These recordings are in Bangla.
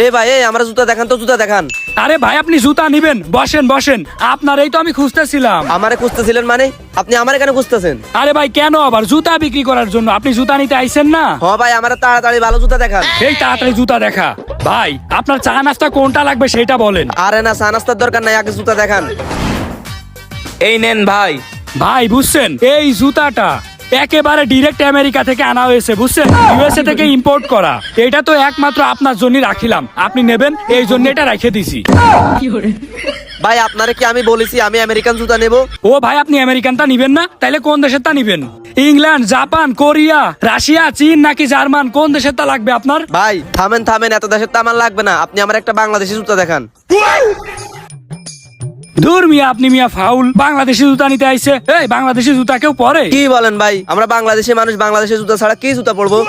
এ ভাই এই আমার জুতা দেখান তো, জুতা দেখান। আরে ভাই আপনি জুতা নিবেন, বসেন বসেন। আপনার এই তো আমি খুঁজতেছিলাম। আমারে খুঁজতেছিলেন মানে? আপনি আমার এখানে খুঁজতেছেন? আরে ভাই কেন আবার? জুতা বিক্রি করার জন্য। আপনি জুতা নিতে আইছেন না? হ ভাই, আমার তাড়াতাড়ি ভালো জুতা দেখান। এই তাড়াতাড়ি জুতা দেখা। ভাই আপনার চা নাস্তা কোনটা লাগবে সেটা বলেন। আরে না, চা নাস্তার দরকার নাই, আগে জুতা দেখান। এই নেন ভাই। ভাই বুঝছেন, এই জুতাটা একেবারে ডিরেক্ট আমেরিকা থেকে আনা হয়েছে, বুঝছেন, ইউএসএ থেকে ইম্পোর্ট করা। এটা তো একমাত্র আপনার জন্য রাখিলাম, আপনি নেবেন এই জন্য এটা রেখে দিছি। ভাই আপনারে কি আমি বলেছি আমি আমেরিকান জুতা নেব? ও ভাই আপনি আমেরিকানটা নিবেন না? তাইলে কোন দেশেরটা নিবেন? ইংল্যান্ড, জাপান, কোরিয়া, রাশিয়া, চীন নাকি জার্মান, কোন দেশেরটা লাগবে আপনার? ভাই থামেন থামেন, এত দেশের তো আমার লাগবে না, আপনি আমার একটা বাংলাদেশি জুতা দেখান। দূর মিয়া, আপনি মিয়া ফাউল। বাংলাদেশি জুতা নিতে আইছে? এই বাংলাদেশি জুতা কেউ পরে? কি বলেন ভাই? আমরা বাংলাদেশি মানুষ, বাংলাদেশি জুতা ছাড়া কি জুতা পরবো?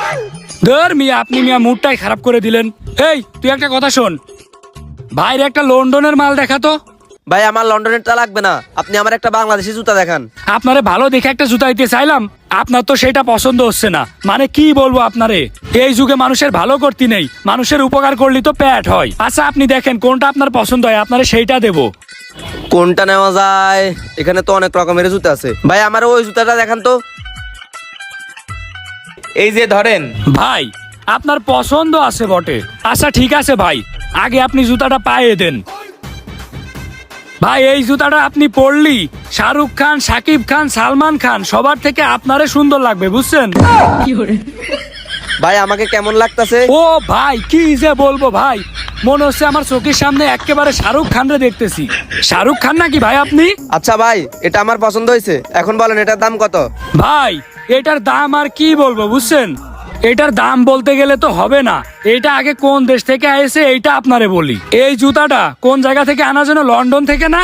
দূর মিয়া, আপনি মিয়া মুডটাই খারাপ করে দিলেন। এই তুই একটা কথা শোন, বাইরে একটা লন্ডনের মাল দেখাতো। ভাই আমার লন্ডনেরটা লাগবে না, আপনি আমার একটা বাংলাদেশি জুতা দেখান। আপনারে ভালো দেখে একটা জুতা দিতে চাইলাম, আপনার তো সেটা পছন্দ হচ্ছে না। মানে কি বলবো আপনারে, এই যুগে মানুষের ভালো করতে নেই, মানুষের উপকার করলে তো পেট হয়। আচ্ছা আপনি দেখেন কোনটা আপনার পছন্দ হয়, আপনারে সেইটা দেবো। কোনটা নেওয়া যায়? এখানে তো অনেক রকমের জুতা আছে। ভাই আমার ওই জুতাটা দেখান তো। এই যে ধরেন। ভাই আপনার পছন্দ আছে বটে। আচ্ছা ঠিক আছে ভাই, আগে আপনি জুতাটা পায়ে দেন। ভাই এই জুতাটা আপনি পরলি শাহরুখ খান, সাকিব খান, সালমান খান সবার থেকে আপনারে সুন্দর লাগবে, বুঝছেন? ভাই আমাকে কেমন লাগতাছে? ও ভাই কি যে বলবো ভাই, মনে হচ্ছে আমার চোখের সামনে একেবারে শাহরুখ খান রে দেখতেছি। শাহরুখ খান নাকি ভাই আপনি? আচ্ছা ভাই এটা আমার পছন্দ হয়েছে, এখন বলেন এটার দাম কত? ভাই এটার দাম আর কি বলবো, বুঝছেন, এটার দাম বলতে গেলে তো হবে না। এটা আগে কোন দেশ থেকে আসে এইটা আপনারে বলি। এই জুতাটা কোন জায়গা থেকে আনা যেন? লন্ডন থেকে না?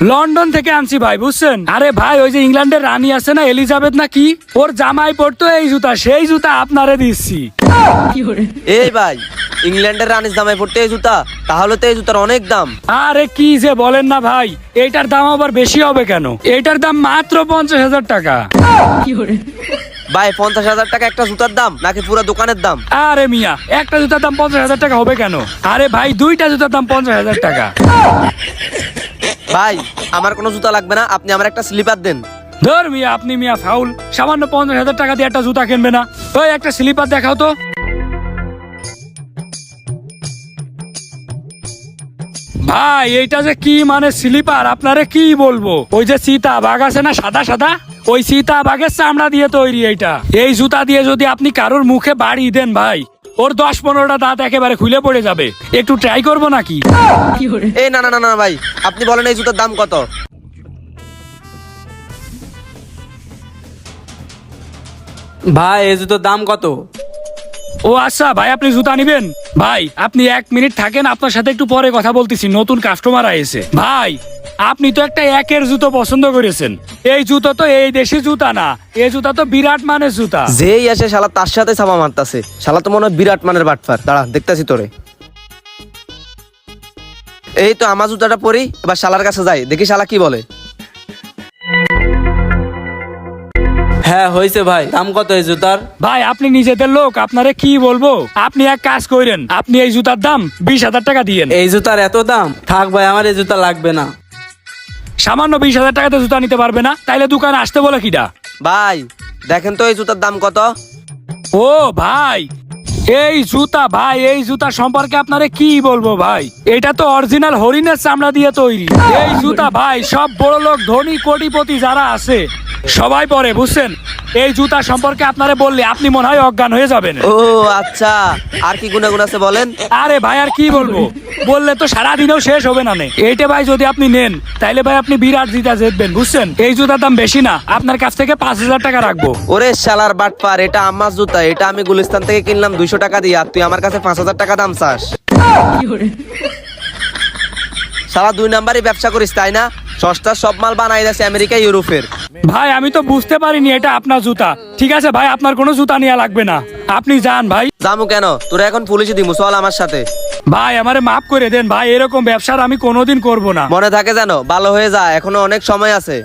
লন্ডন থেকে আনছি ভাই, বুঝছেন। আরে ভাই ওই যে ইংল্যান্ডের রানী আছে না, এলিজাবেথ নাকি, ওর জামাই পড়তো এই জুতা, সেই জুতা আপনারে দিচ্ছি। এই ভাই ইংল্যান্ডের রানীর দামে পড়তে এই জুতা? তাহলে তো এই জুতার অনেক দাম। আরে কি যে বলেন না ভাই, এইটার দাম আবার বেশি হবে কেন? এইটার দাম মাত্র 50,000 টাকা। ভাই 50,000 টাকা একটা জুতার দাম নাকি পুরো দোকানের দাম? আরে মিয়া, একটা জুতার দাম 50,000 টাকা হবে কেন? আরে ভাই দুইটা জুতার দাম 50,000 টাকা। ভাই আমার কোনো জুতা লাগবে না, আপনি আমার একটা স্লিপার দেন। ধর মিয়া, আপনি মিয়া ফাউল। সামান্য 50,000 টাকা দিয়ে একটা জুতা কিনবে না? ওই একটা স্লিপার দেখাও তো। ভাই এইটা যে কি মানে স্লিপার, আপনারে কি বলবো, ওই যে চিতা বাঘ আছে না সাদা সাদা, ওই চিতা বাঘের চামড়া দিয়ে তৈরি এইটা। এই জুতা দিয়ে যদি আপনি কারোর মুখে বাড়ি দেন ভাই, ওর 10-15টা দাঁত একেবারে খুলে পড়ে যাবে। একটু ট্রাই করবো নাকি? এই না না না না ভাই, আপনি বলেন এই জুতার দাম কত? ভাই এই জুতোর দাম কত? ও আচ্ছা ভাই আপনি জুতা নিবেন? ভাই আপনি 1 মিনিট থাকেন, আপনার সাথে একটু পরে কথা বলতেছি, নতুন কাস্টমার আইছে। ভাই আপনি তো একটা একের জুতো পছন্দ করেছেন, এই জুতো তো এই দেশি জুতা না, এই জুতা তো বিরাট মানের জুতা। যেই আসে শালা তার সাথে ছাপা মারতাছে, শালা তো মনে হয় বিরাট মানের বাটফার। দাঁড়া দেখতাছি তোরে। এই তো আমার জুতাটা পরি, এবার শালার কাছে যাই, দেখি শালা কি বলে। হ্যাঁ হয়েছে ভাই, দাম কত এই জুতার? ভাই আপনি নিজেদের লোক, আপনারে কি বলবো, আপনি এক কাজ করেন, আপনি এই জুতার দাম 20,000 টাকা দিয়েন। এই জুতার এত দাম? থাক ভাই, আমার এই জুতা লাগবে না। সামান্য 20,000 টাকাতে জুতা নিতে পারবে না? তাইলে দোকানে আসতে বলে কিটা? ভাই দেখেন তো এই জুতার দাম কত? ও ভাই এই জুতা, ভাই এই জুতা সম্পর্কে আপনারে কি বলবো ভাই, এটা তো অরিজিনাল হরিণের চামড়া দিয়ে তৈরি। এই জুতা ভাই সব বড় লোক, ধনী, কোটিপতি যারা আছে সবাই পরে, বুঝছেন। এই জুতা সম্পর্কে আপনারে বললে আপনি মনে হয় অজ্ঞান হয়ে যাবেন। ও আচ্ছা, আর কি গুণাগুণ আছে বলেন? আরে ভাই আর কি বলবো, বললে তো সারাদিনেও শেষ হবে না। এইটা ভাই যদি আপনি নেন তাইলে ভাই আপনি বিরাট জিতা জিতবেন, বুঝছেন। এই জুতার দাম বেশি না, আপনার কাছ থেকে 5,000 টাকা রাখবো। ওরে শালার বাটপার, এটা আমার জুতা, এটা আমি গুলিস্তান থেকে কিনলাম 200 টাকা দিয়ে, আর তুই আমার কাছে 5,000 টাকা দাম চাস? শালা 2 নাম্বারই ব্যবসা করিস তাই না? সস্তার সব মাল বানাই যাচ্ছে আমেরিকা ইউরোপের। ভাই আমি তো বুঝতে পারিনি এটা আপনার জুতা। ঠিক আছে ভাই, আপনার কোনো জুতা নেওয়া লাগবে না, আপনি যান ভাই। জামু কেন? তোরা এখন পুলিশে দিমু, চল আমার সাথে। ভাই আমারে মাফ করে দেন ভাই, এরকম ব্যবসার আমি কোনোদিন করব না। মনে থাকে যেন, ভালো হয়ে যা, এখনো অনেক সময় আছে।